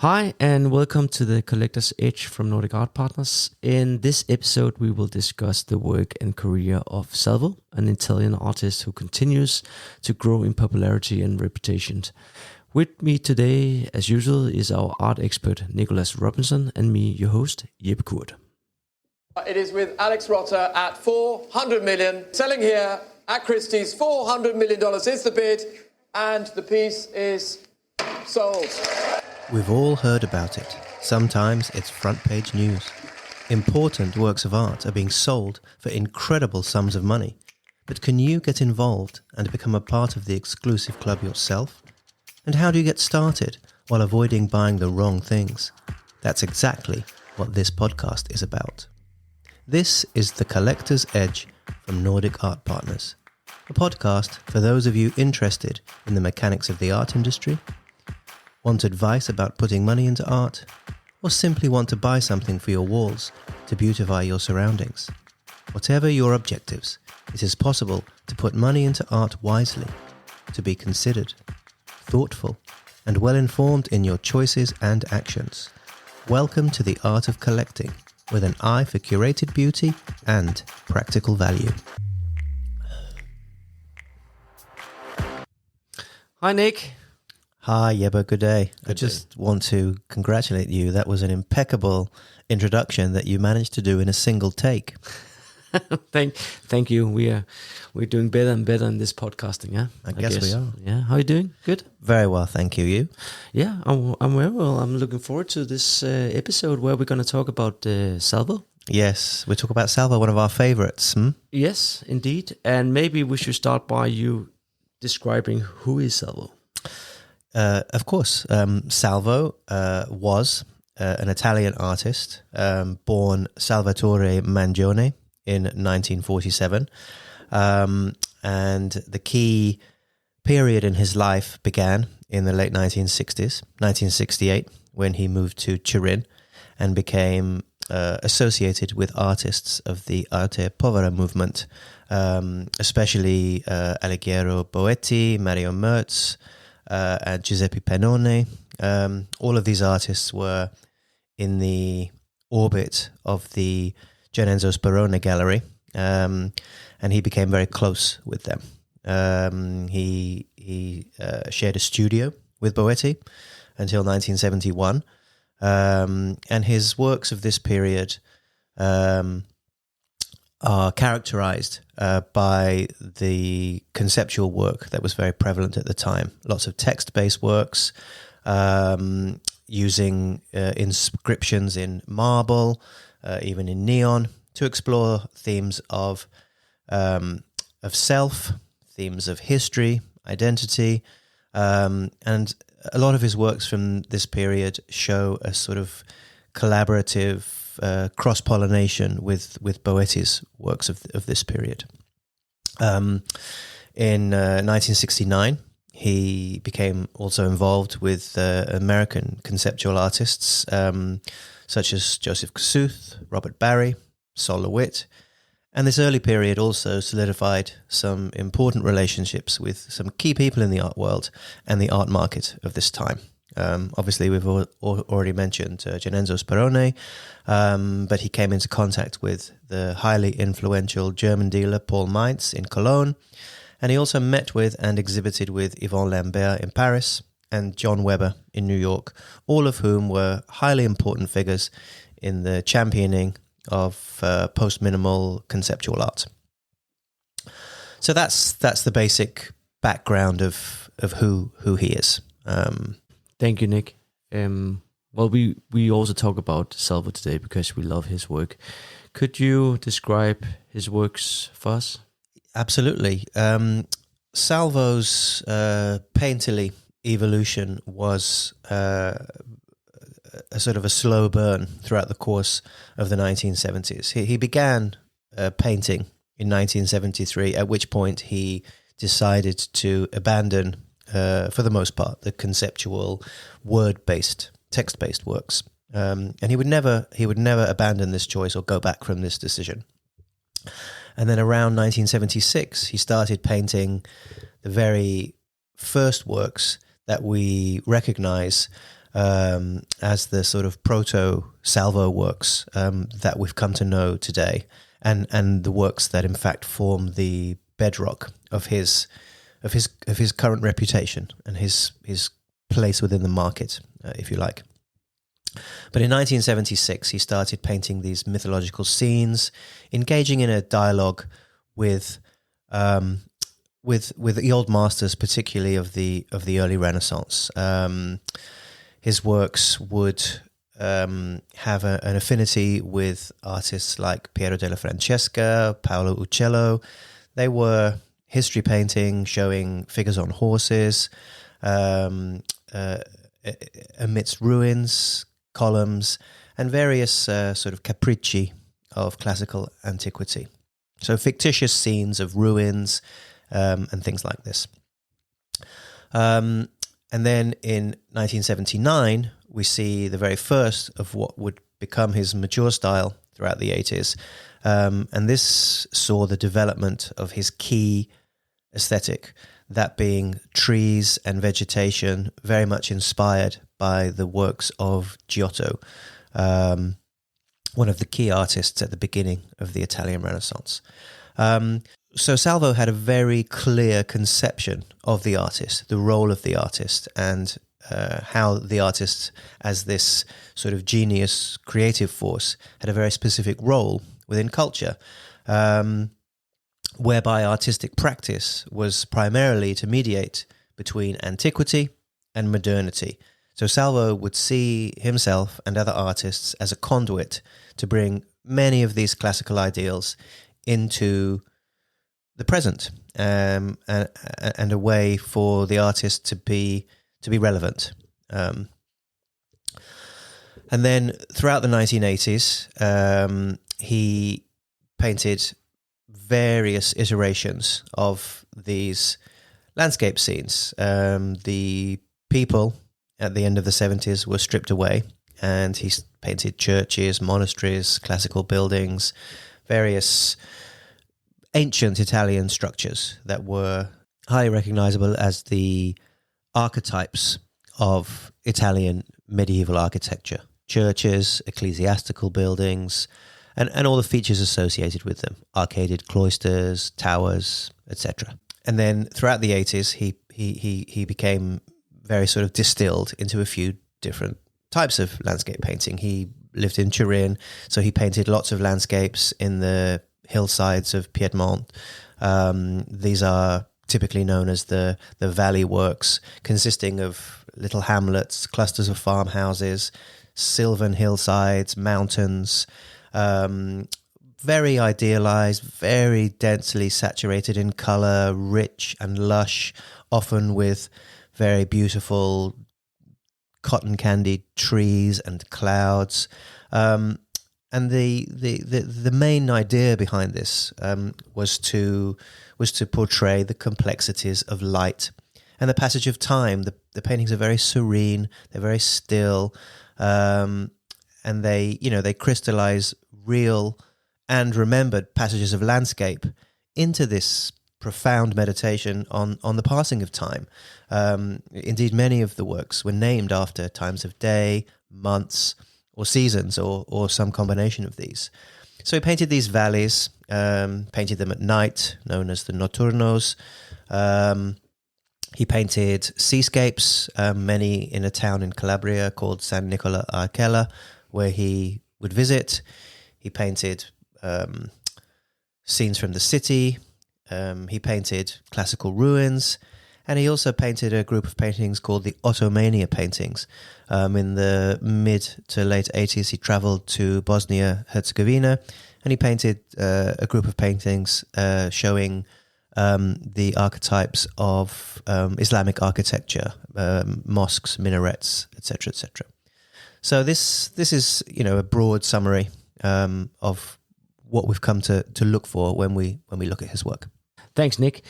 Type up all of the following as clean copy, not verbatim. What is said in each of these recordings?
Hi, and welcome to the Collector's Edge from Nordic Art Partners. In this episode, we will discuss the work and career of Salvo, an Italian artist who continues to grow in popularity and reputation. With me today, as usual, is our art expert, Nicholas Robinson, and me, your host, Jeppe Curth. It is with Alex Rotter at 400 million. Selling here at Christie's, $400 million is the bid, and the piece is sold. We've all heard about it. Sometimes it's front page news. Important works of art are being sold for incredible sums of money. But can you get involved and become a part of the exclusive club yourself? And how do you get started while avoiding buying the wrong things? That's exactly what this podcast is about. This is The Collector's Edge from Nordic Art Partners, a podcast for those of you interested in the mechanics of the art industry, want advice about putting money into art, or simply want to buy something for your walls to beautify your surroundings. Whatever your objectives, it is possible to put money into art wisely, to be considered, thoughtful, and well-informed in your choices and actions. Welcome to the art of collecting, with an eye for curated beauty and practical value. Hi, Nick. Hi, Jeppe, good day. I just want to congratulate you. That was an impeccable introduction that you managed to do in a single take. Thank you. We're doing better and better in this podcasting, yeah? I guess we are. Yeah, how are you doing? Good? Very well, thank you. You? Yeah, I'm very well. I'm looking forward to this episode where we're going to talk about Salvo. Yes, we talk about Salvo, one of our favorites. Yes, indeed. And maybe we should start by you describing who is Salvo. Of course, Salvo was an Italian artist, born Salvatore Mangione in 1947. And the key period in his life began in the late 1960s, 1968, when he moved to Turin and became associated with artists of the Arte Povera movement, especially Alighiero Boetti, Mario Merz, and Giuseppe Pennone. All of these artists were in the orbit of the Genenzo Sperone Gallery, and he became very close with them. He shared a studio with Boetti until 1971, and his works of this period are characterized by the conceptual work that was very prevalent at the time. Lots of text-based works, using inscriptions in marble, even in neon, to explore themes of self, themes of history, identity, and a lot of his works from this period show a sort of collaborative cross-pollination with Boetti's works of this period. In 1969, he became also involved with American conceptual artists such as Joseph Kosuth, Robert Barry, Sol LeWitt, and this early period also solidified some important relationships with some key people in the art world and the art market of this time. Obviously, we've already mentioned Genenzo Sperone, but he came into contact with the highly influential German dealer Paul Meitz in Cologne, and he also met with and exhibited with Yvon Lambert in Paris and John Weber in New York, all of whom were highly important figures in the championing of post-minimal conceptual art. So that's the basic background of who he is. Thank you, Nick. Well, we also talk about Salvo today because we love his work. Could you describe his works for us? Absolutely. Salvo's painterly evolution was a sort of a slow burn throughout the course of the 1970s. He began painting in 1973, at which point he decided to abandon, for the most part, the conceptual word-based, text-based works. And he would never abandon this choice or go back from this decision. And then around 1976, he started painting the very first works that we recognize as the sort of proto Salvo works that we've come to know today, and the works that in fact form the bedrock of his current reputation and his place within the market, if you like. But in 1976, he started painting these mythological scenes, engaging in a dialogue with the old masters, particularly of the early Renaissance. His works would have an affinity with artists like Piero della Francesca, Paolo Uccello. They were history painting, showing figures on horses, amidst ruins, columns, and various sort of capricci of classical antiquity. So fictitious scenes of ruins and things like this. And then in 1979, we see the very first of what would become his mature style throughout the 80s. And this saw the development of his key aesthetic, that being trees and vegetation, very much inspired by the works of Giotto, one of the key artists at the beginning of the Italian Renaissance. So Salvo had a very clear conception of the artist, the role of the artist, and how the artist, as this sort of genius creative force, had a very specific role within culture, whereby artistic practice was primarily to mediate between antiquity and modernity. So Salvo would see himself and other artists as a conduit to bring many of these classical ideals into the present, and a way for the artist to be relevant. And then throughout the 1980s, he painted various iterations of these landscape scenes. The people at the end of the 70s were stripped away, and he painted churches, monasteries, classical buildings, various ancient Italian structures that were highly recognizable as the archetypes of Italian medieval architecture: churches, ecclesiastical buildings, and all the features associated with them: arcaded cloisters, towers, etc. And then throughout the 80s, he became very sort of distilled into a few different types of landscape painting. He lived in Turin, so he painted lots of landscapes in the hillsides of Piedmont. These are typically known as the valley works, consisting of little hamlets, clusters of farmhouses, sylvan hillsides, mountains, very idealized, very densely saturated in color, rich and lush, often with very beautiful cotton candy trees and clouds. And the main idea behind this was to portray the complexities of light and the passage of time. The paintings are very serene, they're very still, and they crystallize real and remembered passages of landscape into this profound meditation on the passing of time. Indeed, many of the works were named after times of day, months, or seasons, or some combination of these. So he painted these valleys, painted them at night, known as the notturnos. He painted seascapes, many in a town in Calabria called San Nicola Arcella, where he would visit. He painted scenes from the city. He painted classical ruins, and he also painted a group of paintings called the Ottomania paintings. In the mid to late 80s, he traveled to Bosnia-Herzegovina, and he painted a group of paintings showing the archetypes of Islamic architecture, mosques, minarets, etc., etc. So this is a broad summary of what we've come to look for when we look at his work. Thanks, Nick.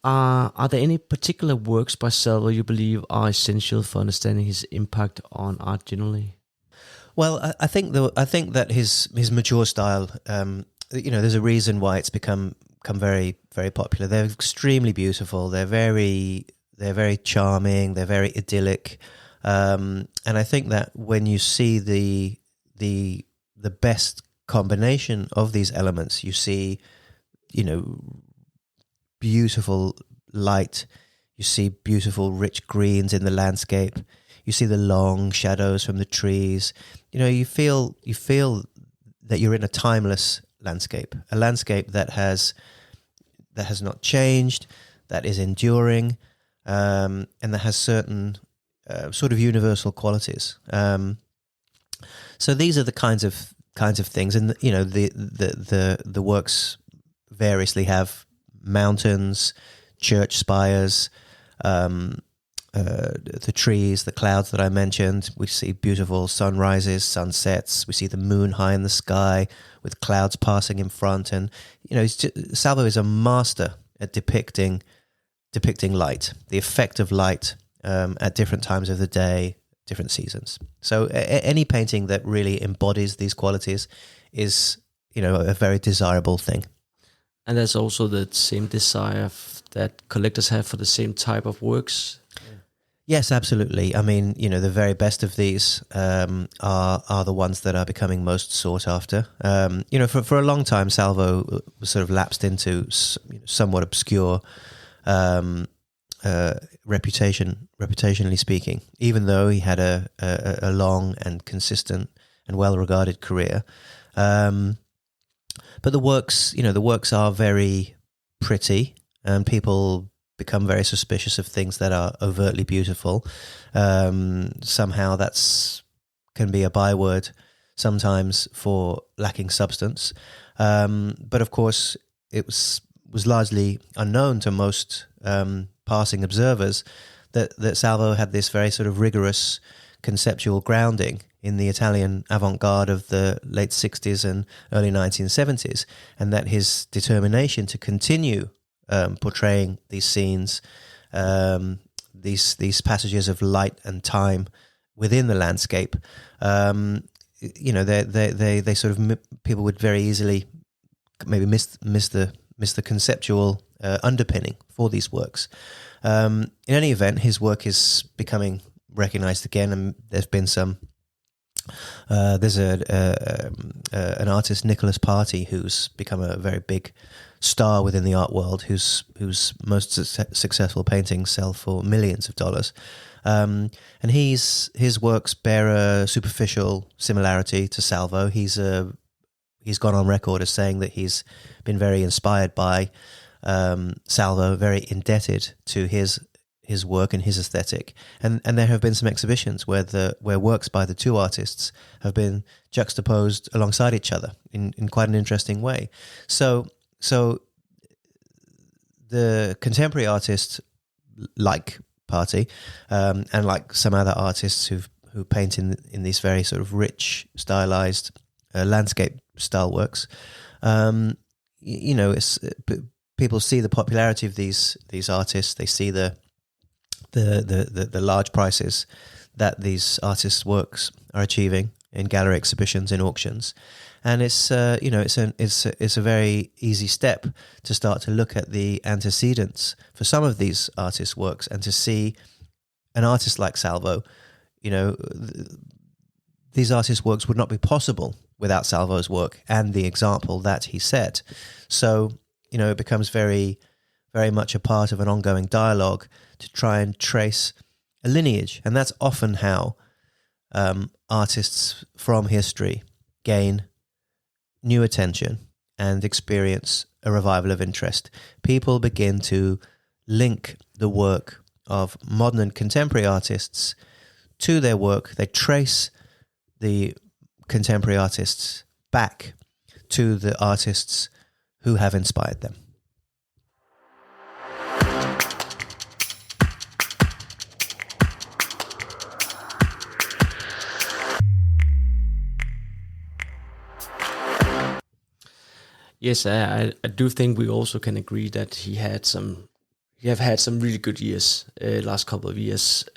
Are there any particular works by Salvo you believe are essential for understanding his impact on art generally? Well, I think that his mature style, there's a reason why it's become very, very popular. They're extremely beautiful. They're very charming. They're very idyllic. And I think that when you see the best combination of these elements, you see, beautiful light, you see beautiful rich greens in the landscape, you see the long shadows from the trees. You feel that you're in a timeless landscape, a landscape that has not changed, that is enduring, and that has certain sort of universal qualities. So these are the kinds of things, and the works variously have mountains, church spires, the trees, the clouds that I mentioned. We see beautiful sunrises, sunsets. We see the moon high in the sky with clouds passing in front. And Salvo is a master at depicting light, the effect of light at different times of the day, different seasons. So any painting that really embodies these qualities is, a very desirable thing. And there's also the same desire that collectors have for the same type of works. Yes, absolutely. I mean, the very best of these are the ones that are becoming most sought after. For a long time, Salvo was sort of lapsed into somewhat obscure reputationally speaking, even though he had a long and consistent and well-regarded career. But the works are very pretty, and people become very suspicious of things that are overtly beautiful. Somehow can be a byword sometimes for lacking substance. But of course, it was largely unknown to most passing observers that Salvo had this very sort of rigorous conceptual grounding in the Italian avant-garde of the late 60s and early 1970s, and that his determination to continue portraying these scenes, these passages of light and time within the landscape, they sort of, people would very easily maybe miss the conceptual underpinning for these works. In any event, his work is becoming recognized again, and there's been some. There's an artist, Nicholas Party, who's become a very big star within the art world, whose most successful paintings sell for millions of dollars. And his works bear a superficial similarity to Salvo. He's gone on record as saying that he's been very inspired by Salvo, very indebted to his work and his aesthetic, and there have been some exhibitions where works by the two artists have been juxtaposed alongside each other in quite an interesting way. So the contemporary artists like Party, and like some other artists who paint in these very sort of rich, stylized landscape style works, people see the popularity of these artists. They see the large prices that these artists' works are achieving in gallery exhibitions, in auctions, and it's a very easy step to start to look at the antecedents for some of these artists' works, and to see an artist like Salvo. These artists' works would not be possible without Salvo's work and the example that he set. So it becomes very, very much a part of an ongoing dialogue to try and trace a lineage. And that's often how artists from history gain new attention and experience a revival of interest. People begin to link the work of modern and contemporary artists to their work. They trace the contemporary artists back to the artists who have inspired them. Yes, I do think we also can agree that he have had some really good years, last couple of years,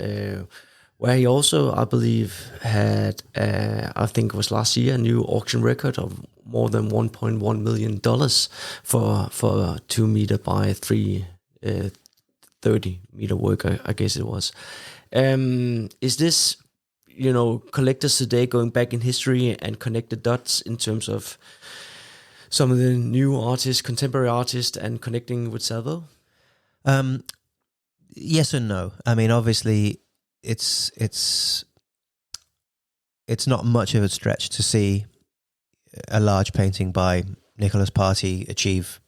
where he also, I believe, had, I think it was last year, a new auction record of more than $1.1 million for 2 meter by 330 meter work, I guess it was. Is this, collectors today going back in history and connect the dots in terms of some of the new artists, contemporary artists, and connecting with Salvo? Yes and no. I mean, obviously, it's not much of a stretch to see a large painting by Nicholas Party achieve,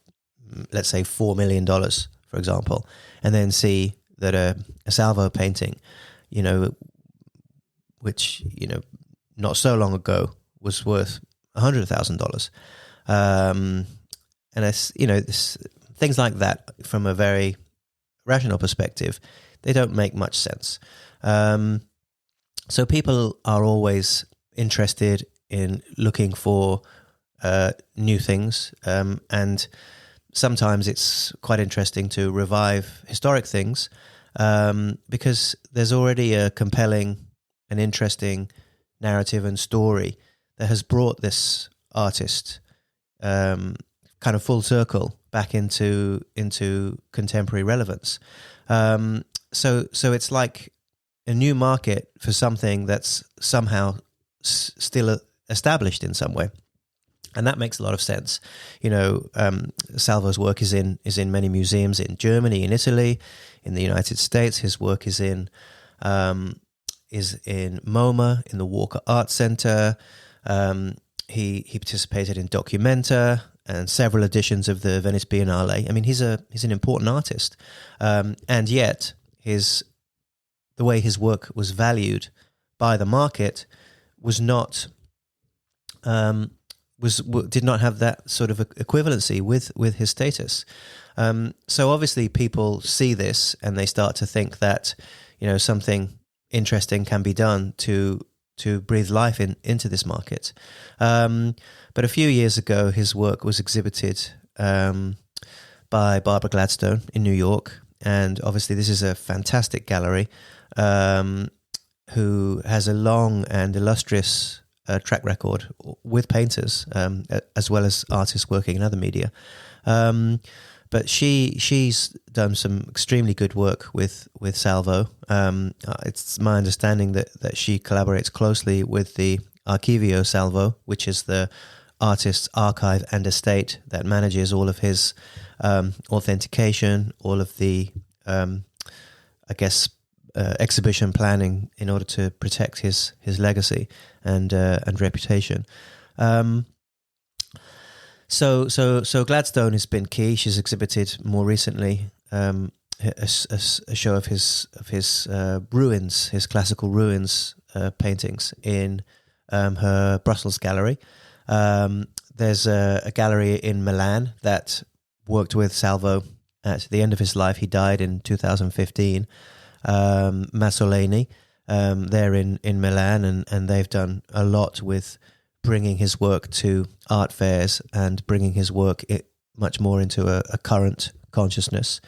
let's say, $4 million, for example, and then see that a Salvo painting, which, not so long ago was worth $100,000. And it's, things like that from a very rational perspective, they don't make much sense. So people are always interested in looking for new things, and sometimes it's quite interesting to revive historic things because there's already a compelling and interesting narrative and story that has brought this artist kind of full circle back into contemporary relevance. So it's like a new market for something that's somehow still established in some way, and that makes a lot of sense. Salvo's work is in many museums in Germany, in Italy, in the United States. His work is in MoMA, in the Walker Art Center. He participated in Documenta and several editions of the Venice Biennale. I mean, he's an important artist, and yet the way his work was valued by the market was not did not have that sort of equivalency with his status. So obviously, people see this and they start to think that something interesting can be done to breathe life into this market. But a few years ago, his work was exhibited by Barbara Gladstone in New York. And obviously, this is a fantastic gallery who has a long and illustrious track record with painters, as well as artists working in other media. But she's done some extremely good work with Salvo. It's my understanding that she collaborates closely with the Archivio Salvo, which is the artist's archive and estate that manages all of his authentication, all of the, exhibition planning in order to protect his legacy and reputation. So Gladstone has been key. She's exhibited more recently a show of his ruins, his classical ruins paintings in her Brussels gallery. There's a gallery in Milan that worked with Salvo at the end of his life. He died in 2015. Masoleni, they're in Milan, and they've done a lot with bringing his work to art fairs and bringing his work much more into a current consciousness.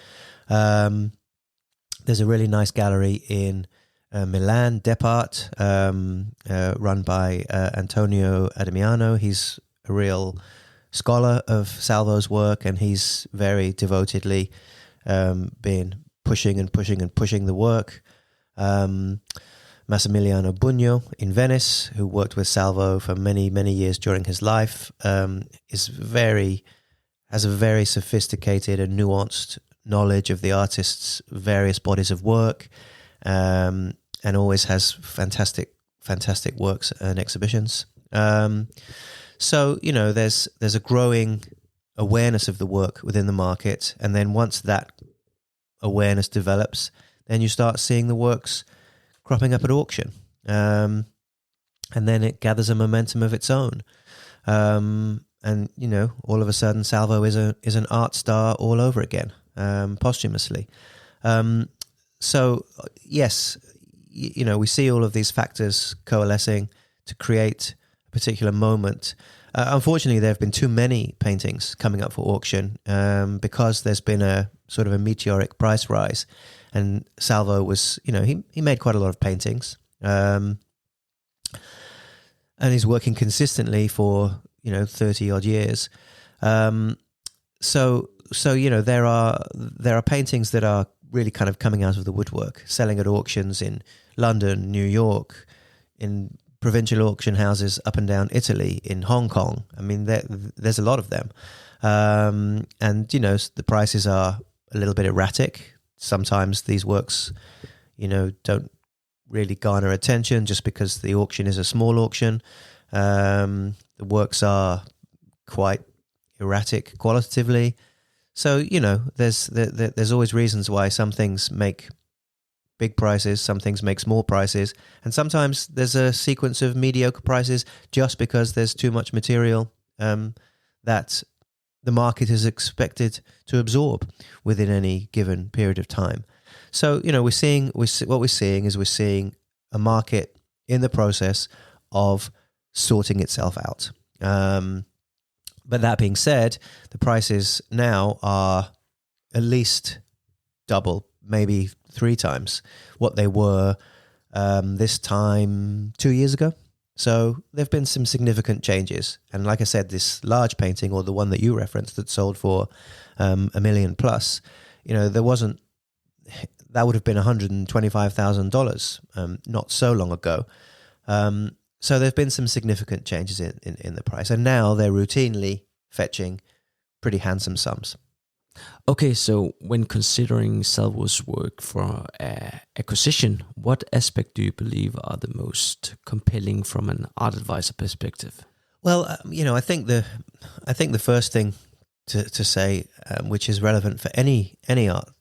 There's a really nice gallery in Milan, Depart, run by Antonio Adamiano. He's a real scholar of Salvo's work, and he's very devotedly been pushing the work. Massimiliano Bugno in Venice, who worked with Salvo for many, many years during his life, has a very sophisticated and nuanced knowledge of the artist's various bodies of work, and always has fantastic works and exhibitions. So there's a growing awareness of the work within the market, and then once that awareness develops, then you start seeing the works cropping up at auction, and then it gathers a momentum of its own, and all of a sudden Salvo is an art star all over again, posthumously. So yes, we see all of these factors coalescing to create a particular moment. Unfortunately, there have been too many paintings coming up for auction because there's been a sort of a meteoric price rise. And Salvo was, he made quite a lot of paintings, and he's working consistently for 30 odd years. So there are paintings that are really kind of coming out of the woodwork, selling at auctions in London, New York, in provincial auction houses up and down Italy, in Hong Kong. I mean, there's a lot of them. And, you know, the prices are a little bit erratic. Sometimes these works, you know, don't really garner attention just because the auction is a small auction. The works are quite erratic qualitatively. So, you know, there's always reasons why some things make big prices, some things make small prices, and sometimes there's a sequence of mediocre prices just because there's too much material that the market is expected to absorb within any given period of time. So, you know, we're seeing a market in the process of sorting itself out. But that being said, the prices now are at least double, maybe 3 times what they were this time 2 years ago. So there have been some significant changes. And like I said, this large painting, or the one that you referenced that sold for $1 million plus, you know, that would have been $125,000 not so long ago. So there have been some significant changes in the price. And now they're routinely fetching pretty handsome sums. Okay, so when considering Salvo's work for acquisition, what aspect do you believe are the most compelling from an art advisor perspective? Well, you know, I think the first thing to say, which is relevant for any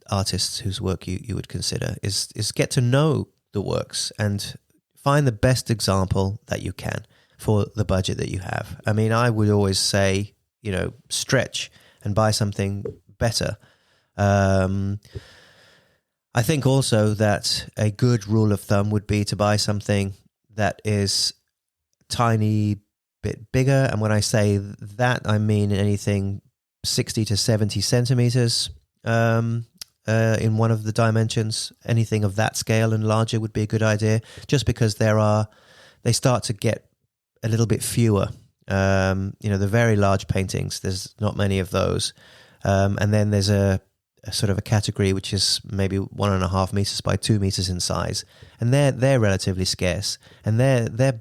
artists whose work you would consider, is get to know the works and find the best example that you can for the budget that you have. I mean, I would always say, you know, stretch and buy something better. I think also that a good rule of thumb would be to buy something that is tiny bit bigger. And when I say that, I mean anything 60 to 70 centimeters in one of the dimensions. Anything of that scale and larger would be a good idea, just because they start to get a little bit fewer. You know, the very large paintings, there's not many of those. And then there's a sort of a category which is maybe 1.5 meters by 2 meters in size, and they're relatively scarce, and they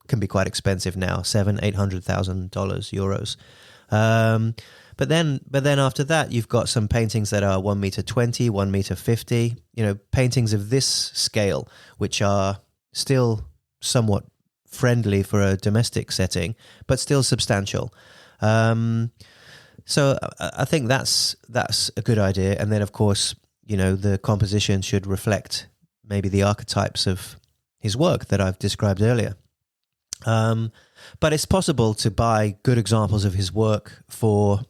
can be quite expensive now, $700,000-800,000 euros. But then after that, you've got some paintings that are 1 meter 20, 1 meter 50. You know, paintings of this scale, which are still somewhat friendly for a domestic setting, but still substantial. So I think that's a good idea. And then, of course, you know, the composition should reflect maybe the archetypes of his work that I've described earlier. But it's possible to buy good examples of his work for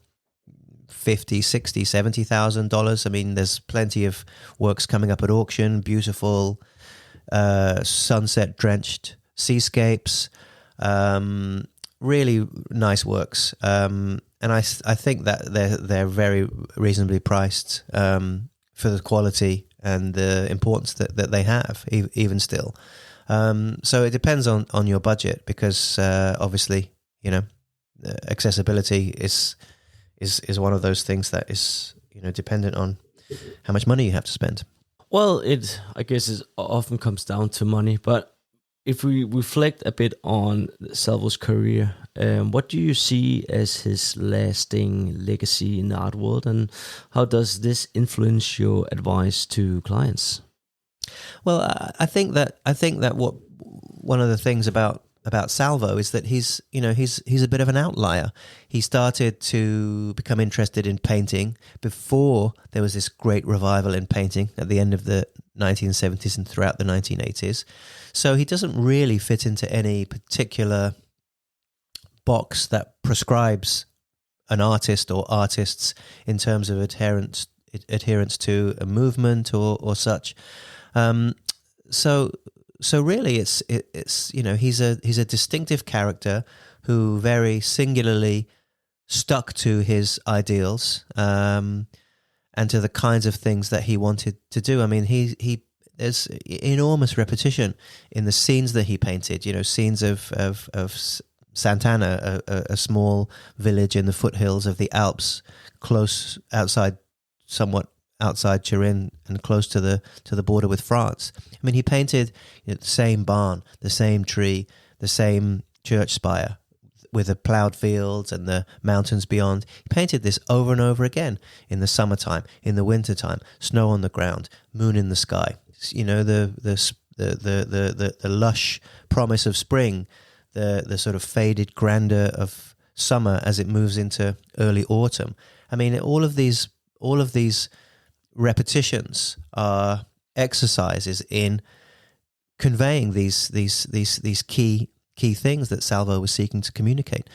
$50,000, $60,000, $70,000. I mean, there's plenty of works coming up at auction, beautiful sunset-drenched seascapes, really nice works. And I think that they're very reasonably priced for the quality and the importance that they have, even still. So it depends on your budget, because obviously, you know, accessibility is one of those things that is, you know, dependent on how much money you have to spend. Well, I guess it often comes down to money, but if we reflect a bit on Salvo's career, what do you see as his lasting legacy in the art world, and how does this influence your advice to clients? Well, I think that one of the things about Salvo is that he's a bit of an outlier. He started to become interested in painting before there was this great revival in painting at the end of the 1970s and throughout the 1980s. So he doesn't really fit into any particular box that prescribes an artist or artists in terms of adherence to a movement or such. So really, it's you know, he's a distinctive character who very singularly stuck to his ideals and to the kinds of things that he wanted to do. I mean, there's enormous repetition in the scenes that he painted. You know, scenes of Sant'Anna, a small village in the foothills of the Alps, close outside, somewhat outside Turin and close to the border with France. I mean, he painted the same barn, the same tree, the same church spire with the ploughed fields and the mountains beyond. He painted this over and over again in the summertime, in the wintertime, snow on the ground, moon in the sky. The lush promise of spring, the sort of faded grandeur of summer as it moves into early autumn. I mean, all of these repetitions are exercises in conveying these key things that Salvo was seeking to communicate.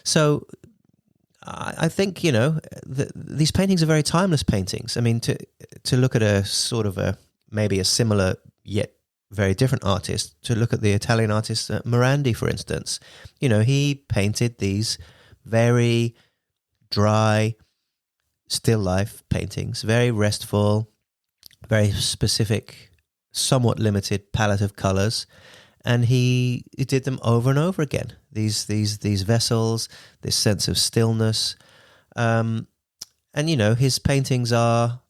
So I think these paintings are very timeless paintings. I mean, to look at a sort of maybe a similar yet very different artist, to look at the Italian artist Morandi, for instance, he painted these very dry, still life paintings, very restful, very specific, somewhat limited palette of colors, and he did them over and over again. These vessels, this sense of stillness, and his paintings are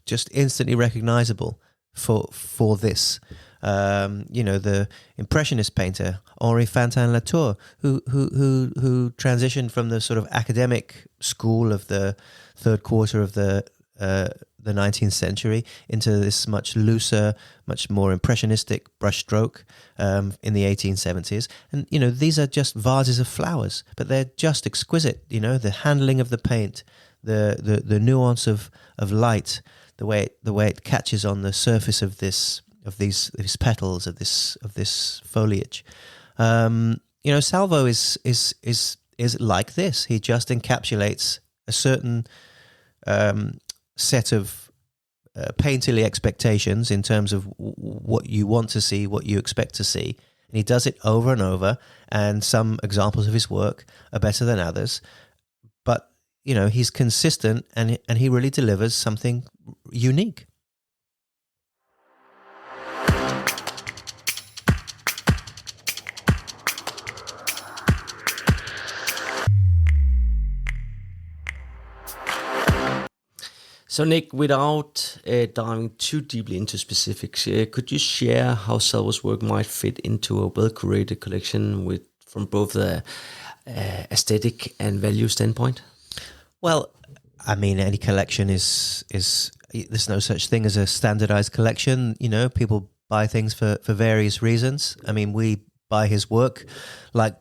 just instantly recognizable for this. The Impressionist painter Henri Fantin-Latour, who transitioned from the sort of academic school of the third quarter of the 19th century into this much looser, much more impressionistic brushstroke in the 1870s. And these are just vases of flowers, but they're just exquisite. The handling of the paint, the nuance of light, the way it catches on the surface of these petals of this foliage. Salvo is like this. He just encapsulates a certain set of painterly expectations in terms of what you want to see, what you expect to see, and he does it over and over. And some examples of his work are better than others, but he's consistent, and he really delivers something unique. So Nick, without diving too deeply into specifics, could you share how Salvo's work might fit into a well-curated collection from both the aesthetic and value standpoint? Well, I mean, any collection is there's no such thing as a standardized collection. People buy things for various reasons. I mean, we buy his work like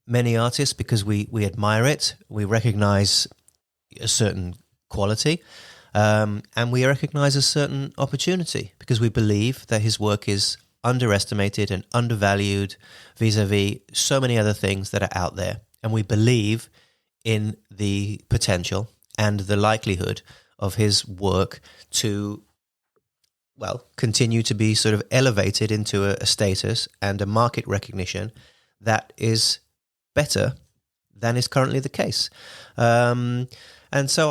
many artists because we admire it. We recognize a certain quality. And we recognize a certain opportunity because we believe that his work is underestimated and undervalued vis-a-vis so many other things that are out there. And we believe in the potential and the likelihood of his work to, continue to be sort of elevated into a status and a market recognition that is better than is currently the case. And so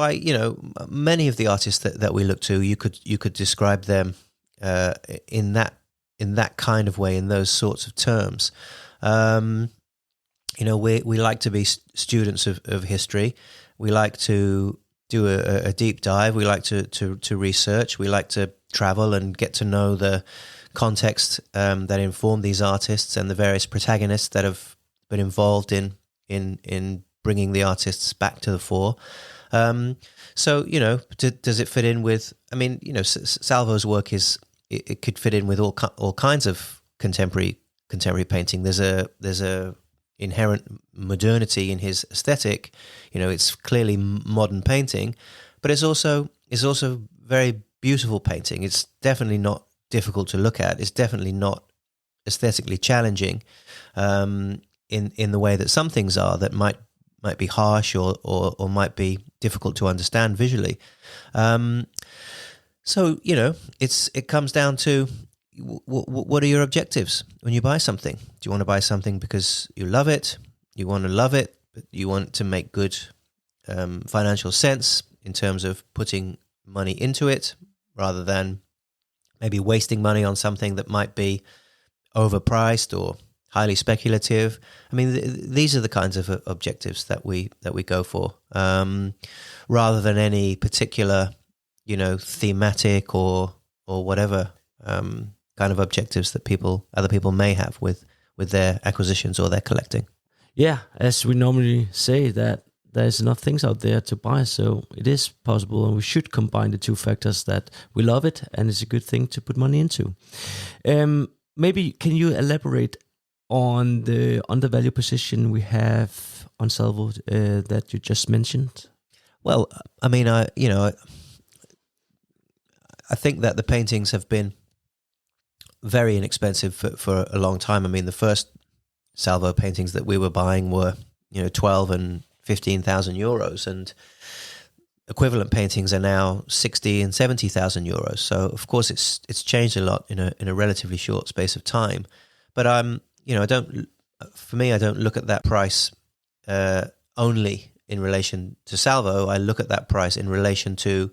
many of the artists that we look to, you could describe them in that kind of way, in those sorts of terms. We like to be students of history. We like to do a deep dive. We like to research. We like to travel and get to know the context that informed these artists and the various protagonists that have been involved in bringing the artists back to the fore. Does it fit in with? I mean, Salvo's work it could fit in with all kinds of contemporary painting. There's a inherent modernity in his aesthetic. It's clearly modern painting, but it's also very beautiful painting. It's definitely not difficult to look at. It's definitely not aesthetically challenging in the way that some things are that might be harsh or might be difficult to understand visually. It comes down to what are your objectives when you buy something? Do you want to buy something because you love it? You want to love it, but you want to make good financial sense in terms of putting money into it rather than maybe wasting money on something that might be overpriced or highly speculative. I mean, these are the kinds of objectives that we go for, rather than any particular, thematic or whatever kind of objectives that other people may have with their acquisitions or their collecting. Yeah, as we normally say, that there's enough things out there to buy, so it is possible, and we should combine the two factors, that we love it and it's a good thing to put money into. Maybe can you elaborate on the undervalued position we have on Salvo that you just mentioned? Well, I mean, I think that the paintings have been very inexpensive for a long time. I mean, the first Salvo paintings that we were buying were 12 and 15,000 euros, and equivalent paintings are now 60 and 70,000 euros. So of course it's changed a lot in a relatively short space of time. But I don't look at that price only in relation to Salvo. I look at that price in relation to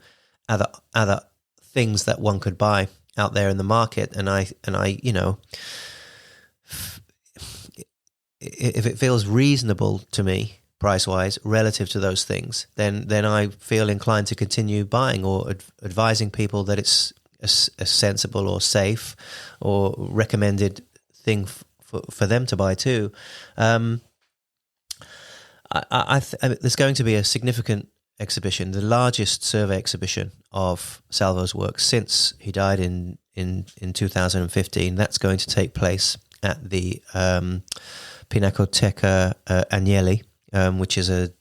other things that one could buy out there in the market, and I if it feels reasonable to me price-wise relative to those things, then I feel inclined to continue buying or advising people that it's a sensible or safe or recommended thing for them to buy too. There's going to be a significant exhibition, the largest survey exhibition of Salvo's work since he died in 2015. That's going to take place at the Pinacoteca Agnelli, which is a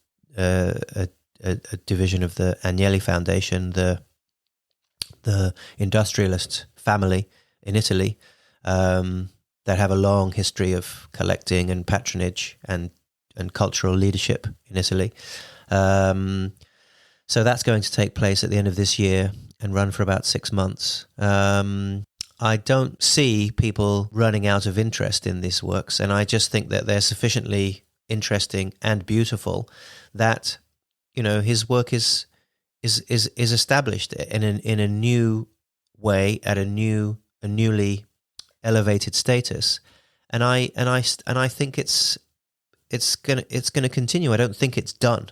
division of the Agnelli Foundation, the industrialist family in Italy, that have a long history of collecting and patronage and cultural leadership in Italy. So that's going to take place at the end of this year and run for about 6 months. I don't see people running out of interest in these works, and I just think that they're sufficiently interesting and beautiful that his work is established in a new way, at a newly elevated status, and I think it's gonna continue. I don't think it's done.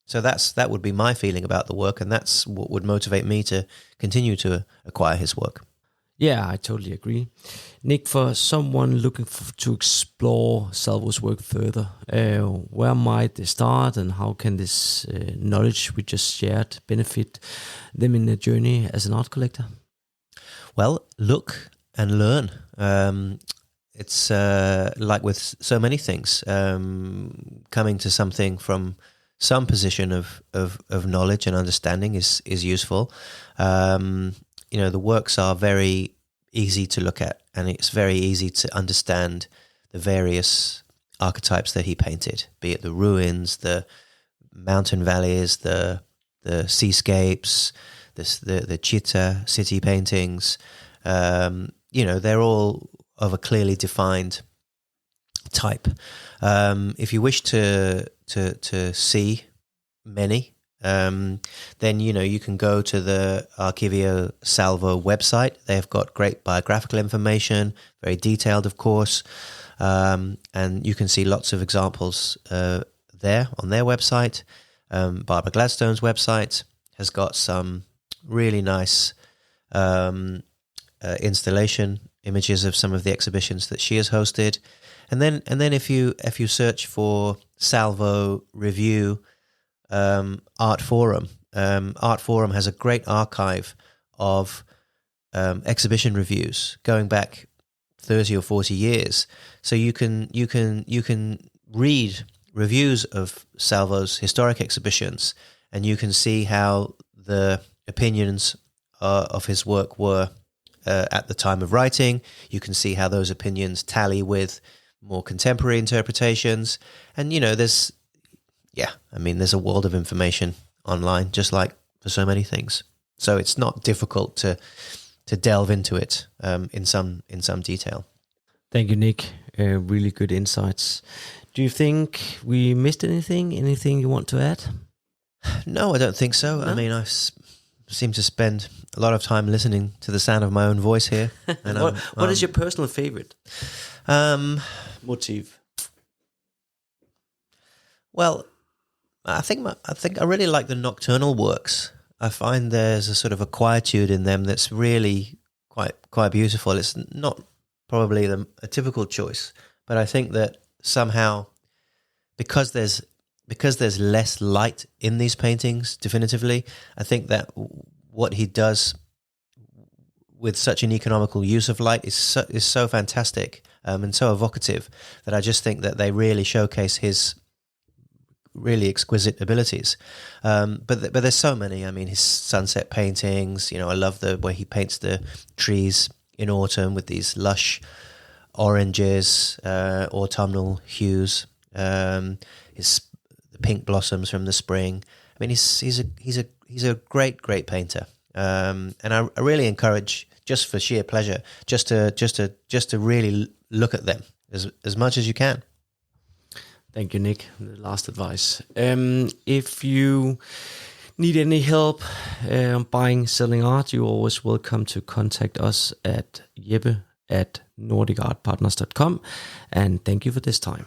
So that would be my feeling about the work, and that's what would motivate me to continue to acquire his work. Yeah, I totally agree. Nick, for someone looking to explore Salvo's work further, where might they start, and how can this knowledge we just shared benefit them in their journey as an art collector? Well, look and learn. It's like with so many things, coming to something from some position of knowledge and understanding is useful. The works are very easy to look at, and it's very easy to understand the various archetypes that he painted, be it the ruins, the mountain valleys, the seascapes, the città, city paintings. They're all of a clearly defined type. If you wish to see many, then you can go to the Archivio Salvo website. They've got great biographical information, very detailed, of course, and you can see lots of examples there on their website. Barbara Gladstone's website has got some really nice installation images of some of the exhibitions that she has hosted. And then if you search for Salvo Review Art Forum, Art Forum has a great archive of exhibition reviews going back 30 or 40 years. So you can read reviews of Salvo's historic exhibitions, and you can see how the opinions of his work were at the time of writing. You can see how those opinions tally with more contemporary interpretations. And, there's a world of information online, just like for so many things. So it's not difficult to delve into it in some detail. Thank you, Nick. Really good insights. Do you think we missed anything? Anything you want to add? No, I don't think so. No? I mean, seem to spend a lot of time listening to the sound of my own voice here. And what is your personal favorite motif? Well, I think I really like the nocturnal works. I find there's a sort of a quietude in them that's really quite beautiful. It's not probably a typical choice, but I think that somehow because there's less light in these paintings, definitively, I think that what he does with such an economical use of light is so fantastic and so evocative that I just think that they really showcase his really exquisite abilities. But there's so many. I mean, his sunset paintings, I love the way he paints the trees in autumn with these lush oranges, autumnal hues. The pink blossoms from the spring. I mean, he's a great painter. And I really encourage, just for sheer pleasure, just to really look at them as much as you can. Thank you, Nick. The last advice. If you need any help buying, selling art, you're always welcome to contact us at Jeppe@nordicartpartners.com. And thank you for this time.